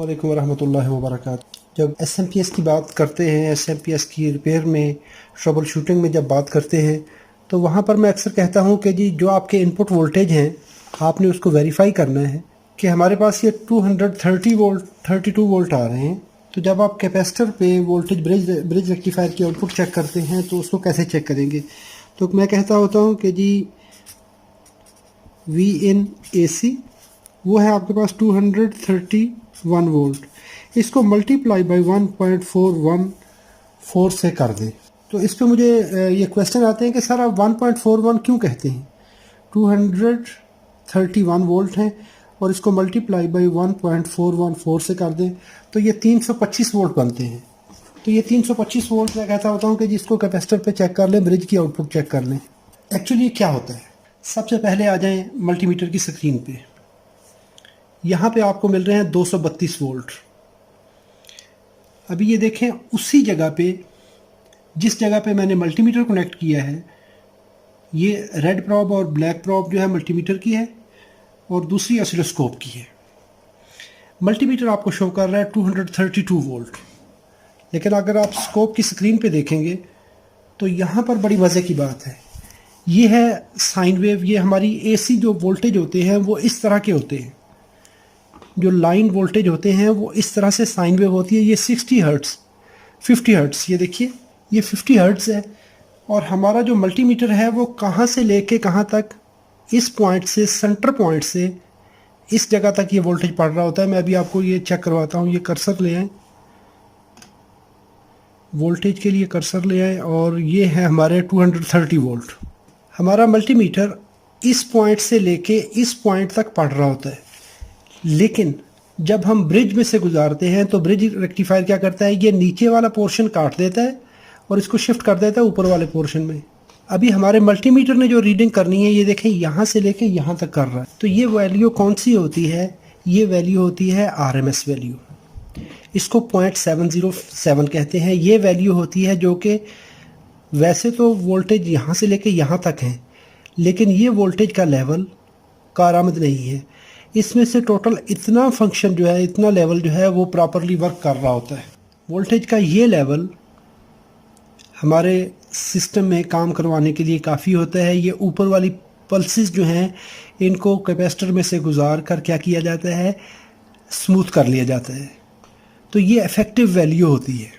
वालेकुम रहमतुल्लाहि व बरकातुहू। जब एसएमपीएस की बात करते हैं, एसएमपीएस की रिपेयर में, ट्रबल शूटिंग में जब बात करते हैं, तो वहाँ पर मैं अक्सर कहता हूँ कि जी जो आपके इनपुट वोल्टेज हैं आपने उसको वेरीफाई करना है कि हमारे पास ये 230 वोल्ट 32 वोल्ट आ रहे हैं। तो जब आप कैपेसिटर पे वोल्टेज ब्रिज रेक्टिफायर की आउटपुट चेक करते हैं तो उसको कैसे चेक करेंगे। तो मैं कहता होता हूँ कि जी वी इन ए सी वो है आपके पास 231 वोल्ट, इसको मल्टीप्लाई बाई 1.414 से कर दें। तो इस पे मुझे ये क्वेश्चन आते हैं कि सर आप 1.41 क्यों कहते हैं। 231 वोल्ट हैं और इसको मल्टीप्लाई बाई 1.414 से कर दें तो ये 325 वोल्ट बनते हैं। तो ये 325 वोल्ट मैं कहता होता हूँ कि जिसको कैपेसिटर पे चेक कर लें, ब्रिज की आउटपुट चेक कर लें। एक्चुअली क्या होता है, सबसे पहले आ जाएं मल्टीमीटर की स्क्रीन पे। यहाँ पे आपको मिल रहे हैं 232 वोल्ट। अभी ये देखें उसी जगह पे जिस जगह पे मैंने मल्टीमीटर कनेक्ट किया है, ये रेड प्रॉब और ब्लैक प्रॉब जो है मल्टीमीटर की है और दूसरी ऑसिलोस्कोप की है। मल्टीमीटर आपको शो कर रहा है 232 वोल्ट, लेकिन अगर आप स्कोप की स्क्रीन पे देखेंगे तो यहाँ पर बड़ी मज़े की बात है, ये है साइन वेव। ये हमारी एसी जो वोल्टेज होते हैं वो इस तरह के होते हैं, जो लाइन वोल्टेज होते हैं वो इस तरह से साइन वेव होती है। ये 60 हर्ट्ज़ 50 हर्ट्ज़, ये देखिए ये 50 हर्ट्ज़ है। और हमारा जो मल्टीमीटर है वो कहाँ से लेके कहाँ तक, इस पॉइंट से, सेंटर पॉइंट से इस जगह तक ये वोल्टेज पड़ रहा होता है। मैं अभी आपको ये चेक करवाता हूँ। ये कर्सर ले आए, वोल्टेज के लिए कर्सर ले आए और ये है हमारे 230 वोल्ट। हमारा मल्टीमीटर इस पॉइंट से लेके इस पॉइंट तक पड़ रहा होता है, लेकिन जब हम ब्रिज में से गुजारते हैं तो ब्रिज रेक्टिफायर क्या करता है, ये नीचे वाला पोर्शन काट देता है और इसको शिफ्ट कर देता है ऊपर वाले पोर्शन में। अभी हमारे मल्टीमीटर ने जो रीडिंग करनी है, ये देखें यहाँ से लेके यहाँ तक कर रहा है। तो ये वैल्यू कौन सी होती है, ये वैल्यू होती है आरएमएस वैल्यू। इसको 0.707 कहते हैं। ये वैल्यू होती है जो कि वैसे तो वोल्टेज यहाँ से लेके यहाँ तक है, लेकिन ये वोल्टेज का लेवल कारआमद नहीं है। इसमें से टोटल इतना फंक्शन जो है, इतना लेवल जो है वो प्रॉपरली वर्क कर रहा होता है। वोल्टेज का ये लेवल हमारे सिस्टम में काम करवाने के लिए काफ़ी होता है। ये ऊपर वाली पल्सेस जो हैं इनको कैपेसिटर में से गुजार कर क्या किया जाता है, स्मूथ कर लिया जाता है। तो ये इफ़ेक्टिव वैल्यू होती है।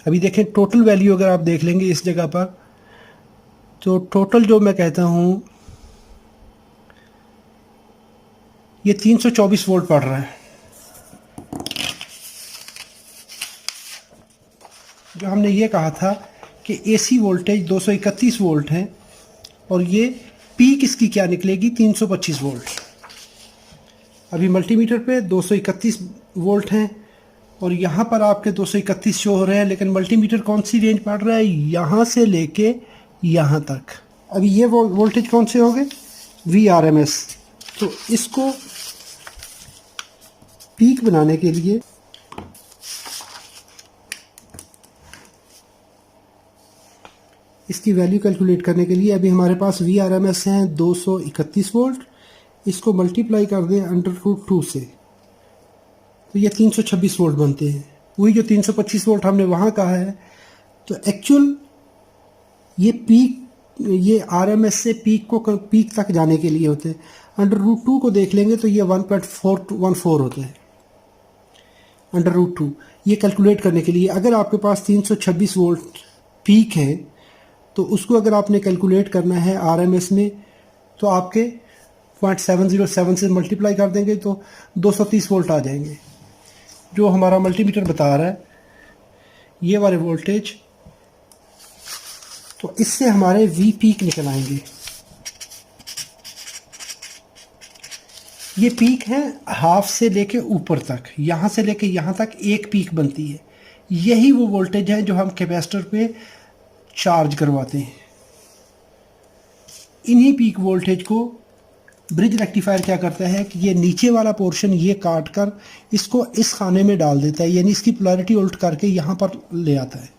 अभी देखें टोटल वैल्यू अगर आप देख लेंगे इस जगह पर, तो टोटल जो मैं कहता हूँ ये 324 वोल्ट पड़ रहा है। जो हमने ये कहा था कि एसी वोल्टेज 231 वोल्ट है और ये पीक इसकी क्या निकलेगी, 325 वोल्ट। अभी मल्टीमीटर पे 231 वोल्ट हैं और यहाँ पर आपके 231 शो हो रहे हैं, लेकिन मल्टीमीटर कौन सी रेंज पड़ रहा है, यहाँ से लेके यहाँ तक। अभी ये वोल्टेज कौन से हो गए, VRMS। तो इसको पीक बनाने के लिए इसकी वैल्यू कैलकुलेट करने के लिए अभी हमारे पास VRMS हैं 231 वोल्ट। इसको मल्टीप्लाई कर दें √2 से तो ये 326 वोल्ट बनते हैं। वही जो 325 वोल्ट हमने वहाँ कहा है, तो एक्चुअल ये पीक, ये RMS से पीक तक जाने के लिए होते हैं। √2 को देख लेंगे तो ये 1.414 होते हैं। √2 ये कैलकुलेट करने के लिए अगर आपके पास 326 वोल्ट पीक है तो उसको अगर आपने कैलकुलेट करना है RMS में, तो आपके 0.707 से मल्टीप्लाई कर देंगे तो 230 वोल्ट आ जाएंगे। जो हमारा मल्टीमीटर बता रहा है ये वाले वोल्टेज, तो इससे हमारे V पीक निकल आएंगे। ये पीक है हाफ से लेके ऊपर तक, यहाँ से लेके यहाँ तक एक पीक बनती है। यही वो वोल्टेज है जो हम कैपेसिटर पे चार्ज करवाते हैं। इन्हीं पीक वोल्टेज को ब्रिज रेक्टिफायर क्या करता है कि ये नीचे वाला पोर्शन ये काट कर इसको इस खाने में डाल देता है, यानी इसकी पोलैरिटी उल्ट करके यहाँ पर ले आता है।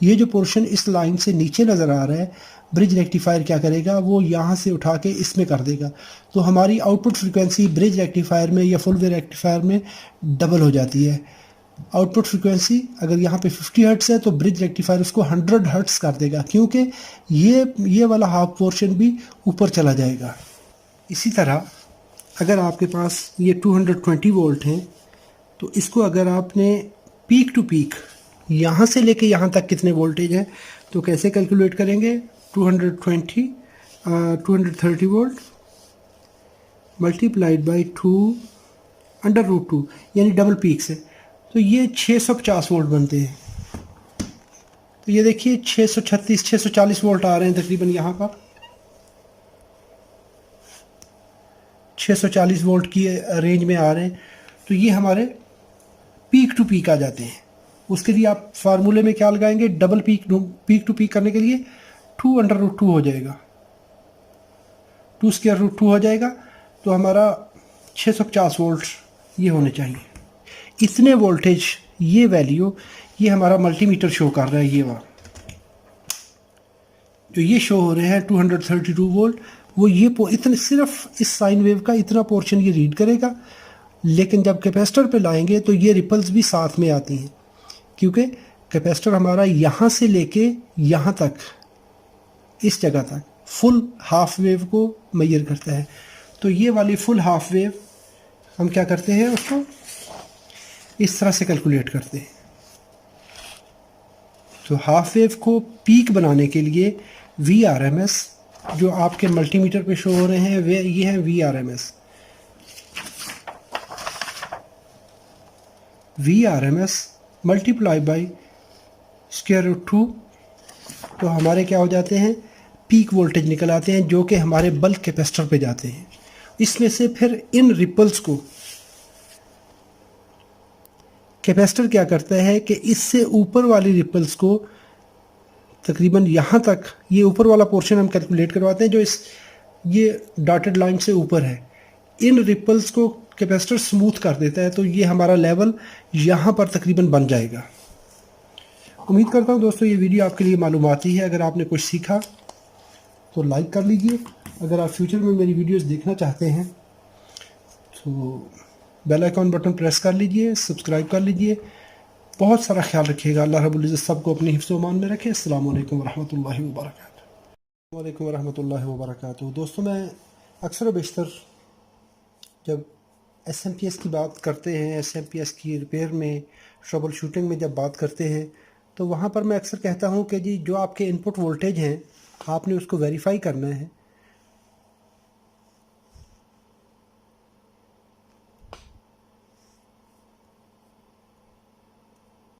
ये जो पोर्शन इस लाइन से नीचे नज़र आ रहा है, ब्रिज रेक्टिफायर क्या करेगा, वो यहाँ से उठा के इसमें कर देगा। तो हमारी आउटपुट फ्रीक्वेंसी ब्रिज रेक्टिफायर में या फुल वेव रेक्टिफायर में डबल हो जाती है। आउटपुट फ्रीक्वेंसी अगर यहाँ पे 50 हर्ट्स है तो ब्रिज रेक्टिफायर उसको 100 हर्ट्स कर देगा, क्योंकि ये वाला हाफ पोर्शन भी ऊपर चला जाएगा। इसी तरह अगर आपके पास ये 220 वोल्ट हैं तो इसको अगर आपने पीक टू पीक यहाँ से लेके यहाँ तक कितने वोल्टेज है तो कैसे कैलकुलेट करेंगे। 230 वोल्ट मल्टीप्लाइड बाई 2 √2 यानी डबल पीक से, तो ये 650 वोल्ट बनते हैं। तो ये देखिए 636 640 वोल्ट आ रहे हैं तकरीबन यहाँ पर। 640 वोल्ट की रेंज में आ रहे हैं। तो ये हमारे पीक टू पीक आ जाते हैं। उसके लिए आप फार्मूले में क्या लगाएंगे, डबल पीक टू पीक करने के लिए 2 √2 हो जाएगा, 2√2 हो जाएगा। तो हमारा 650 वोल्ट ये होने चाहिए। इतने वोल्टेज ये वैल्यू ये हमारा मल्टीमीटर शो कर रहा है। ये वहाँ जो ये शो हो रहे हैं 232 वोल्ट, वो ये इतने सिर्फ इस साइन वेव का इतना पोर्शन ये रीड करेगा। लेकिन जब कैपेसिटर पे लाएंगे तो ये रिपल्स भी साथ में आती हैं, क्योंकि कैपेसिटर हमारा यहाँ से लेके यहाँ तक इस जगह तक फुल हाफ वेव को मेजर करता है। तो ये वाली फुल हाफ वेव हम क्या करते हैं, उसको इस तरह से कैलकुलेट करते हैं। तो हाफ वेव को पीक बनाने के लिए VRMS जो आपके मल्टीमीटर पे शो हो रहे हैं वे ये हैं VRMS मल्टीप्लाई बाई √2। तो हमारे क्या हो जाते हैं, पीक वोल्टेज निकल आते हैं जो कि हमारे बल्क कैपेसिटर पे जाते हैं। इसमें से फिर इन रिपल्स को कैपेसिटर क्या करता है कि इससे ऊपर वाली रिपल्स को तकरीबन यहाँ तक, ये ऊपर वाला पोर्शन हम कैलकुलेट करवाते हैं जो ये डॉटेड लाइन से ऊपर है, इन रिपल्स को कैपेसिटर स्मूथ कर देता है। तो ये हमारा लेवल यहाँ पर तकरीबन बन जाएगा। उम्मीद करता हूँ दोस्तों ये वीडियो आपके लिए मालूमाती है। अगर आपने कुछ सीखा तो लाइक कर लीजिए। अगर आप फ्यूचर में मेरी वीडियोस देखना चाहते हैं तो बेल आइकॉन बटन प्रेस कर लीजिए, सब्सक्राइब कर लीजिए। बहुत सारा ख्याल रखिएगा। अल्लाह रब्बुल इज़्ज़त सबको अपनी हिफ्ज़ व अमान में रखे। अस्सलाम वालेकुम रहमतुल्लाहि व बरकातहू। वालेकुम रहमतुल्लाहि व बरकातहू। दोस्तों मैं अक्सर व बेशतर जब SMPS की बात करते हैं, SMPS की रिपेयर में, ट्रबल शूटिंग में जब बात करते हैं तो वहाँ पर मैं अक्सर कहता हूँ कि जी जो आपके इनपुट वोल्टेज हैं आपने उसको वेरीफाई करना है